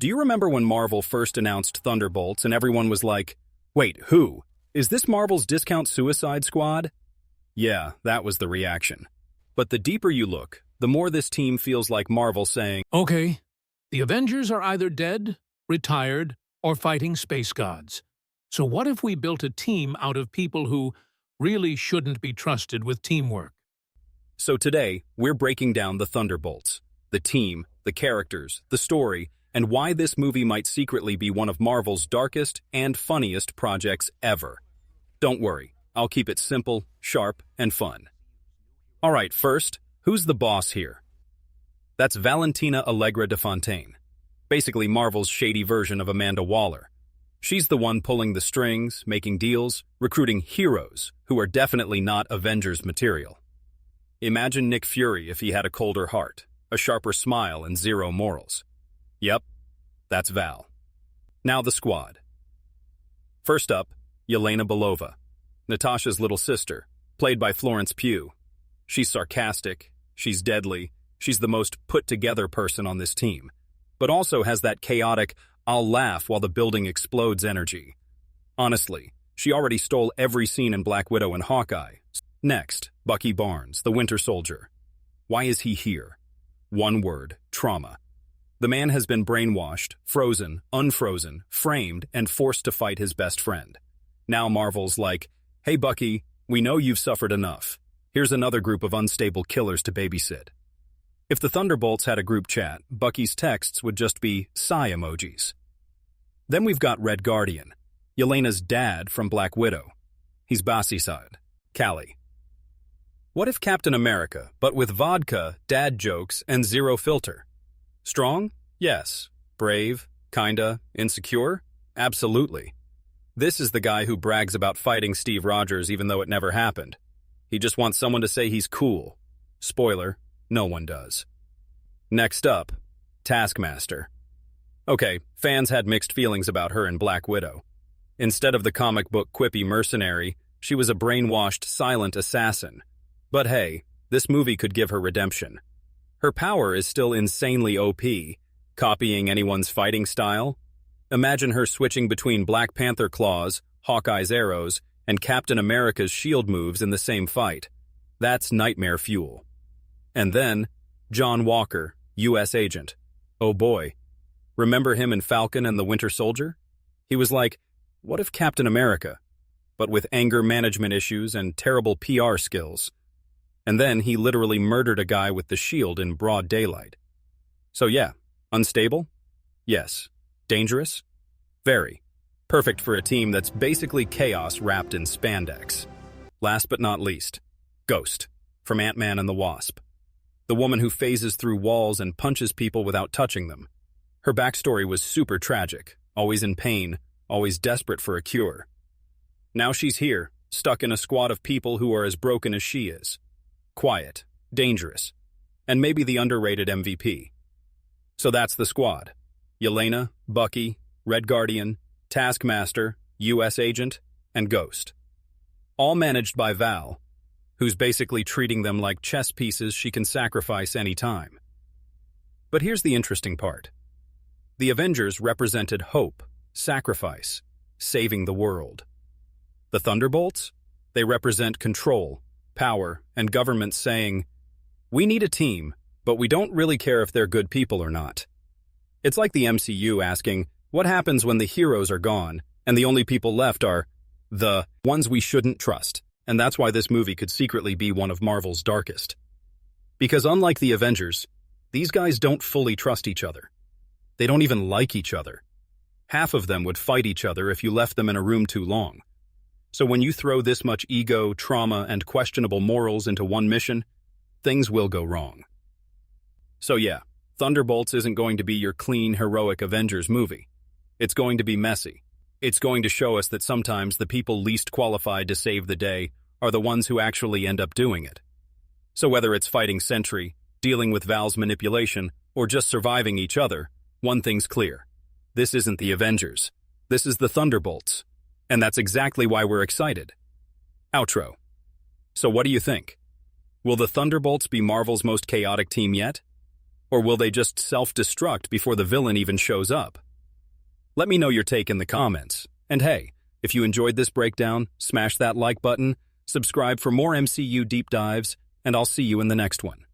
Do you remember when Marvel first announced Thunderbolts and everyone was like, wait, who? Is this Marvel's discount Suicide Squad? Yeah, that was the reaction. But the deeper you look, the more this team feels like Marvel saying, Okay, the Avengers are either dead, retired, or fighting space gods. So what if we built a team out of people who really shouldn't be trusted with teamwork? So today, we're breaking down the Thunderbolts, the team, the characters, the story, and why this movie might secretly be one of Marvel's darkest and funniest projects ever. Don't worry, I'll keep it simple, sharp, and fun. Alright, first, who's the boss here? That's Valentina Allegra de Fontaine, basically Marvel's shady version of Amanda Waller. She's the one pulling the strings, making deals, recruiting heroes who are definitely not Avengers material. Imagine Nick Fury if he had a colder heart, a sharper smile, and zero morals. Yep, that's Val. Now the squad. First up, Yelena Belova, Natasha's little sister, played by Florence Pugh. She's sarcastic, she's deadly, she's the most put-together person on this team, but also has that chaotic, I'll laugh while the building explodes energy. Honestly, she already stole every scene in Black Widow and Hawkeye. Next, Bucky Barnes, the Winter Soldier. Why is he here? One word, trauma. The man has been brainwashed, frozen, unfrozen, framed, and forced to fight his best friend. Now Marvel's like, hey Bucky, we know you've suffered enough. Here's another group of unstable killers to babysit. If the Thunderbolts had a group chat, Bucky's texts would just be sigh emojis. Then we've got Red Guardian, Yelena's dad from Black Widow. He's bossy side, Callie. What if Captain America, but with vodka, dad jokes, and zero filter? Strong? Yes. Brave? Kinda? Insecure? Absolutely. This is the guy who brags about fighting Steve Rogers even though it never happened. He just wants someone to say he's cool. Spoiler, no one does. Next up, Taskmaster. Okay, fans had mixed feelings about her in Black Widow. Instead of the comic book quippy mercenary, she was a brainwashed, silent assassin. But hey, this movie could give her redemption. Her power is still insanely OP, copying anyone's fighting style. Imagine her switching between Black Panther claws, Hawkeye's arrows, and Captain America's shield moves in the same fight. That's nightmare fuel. And then, John Walker, U.S. agent. Oh boy. Remember him in Falcon and the Winter Soldier? He was like, what if Captain America? But with anger management issues and terrible PR skills. And then he literally murdered a guy with the shield in broad daylight. So yeah, unstable? Yes. Dangerous? Very. Perfect for a team that's basically chaos wrapped in spandex. Last but not least, Ghost, from Ant-Man and the Wasp. The woman who phases through walls and punches people without touching them. Her backstory was super tragic, always in pain, always desperate for a cure. Now she's here, stuck in a squad of people who are as broken as she is. Quiet, dangerous, and maybe the underrated MVP. So that's the squad. Yelena, Bucky, Red Guardian, Taskmaster, U.S. Agent, and Ghost. All managed by Val, who's basically treating them like chess pieces she can sacrifice any time. But here's the interesting part. The Avengers represented hope, sacrifice, saving the world. The Thunderbolts? They represent control, power, and governments saying, we need a team, but we don't really care if they're good people or not. It's like the MCU asking, what happens when the heroes are gone, and the only people left are the ones we shouldn't trust? And that's why this movie could secretly be one of Marvel's darkest. Because unlike the Avengers, these guys don't fully trust each other. They don't even like each other. Half of them would fight each other if you left them in a room too long. So when you throw this much ego, trauma, and questionable morals into one mission, things will go wrong. So yeah, Thunderbolts isn't going to be your clean, heroic Avengers movie. It's going to be messy. It's going to show us that sometimes the people least qualified to save the day are the ones who actually end up doing it. So whether it's fighting Sentry, dealing with Val's manipulation, or just surviving each other, one thing's clear. This isn't the Avengers. This is the Thunderbolts. And that's exactly why we're excited. Outro. So what do you think? Will the Thunderbolts be Marvel's most chaotic team yet? Or will they just self-destruct before the villain even shows up? Let me know your take in the comments. And hey, if you enjoyed this breakdown, smash that like button, subscribe for more MCU deep dives, and I'll see you in the next one.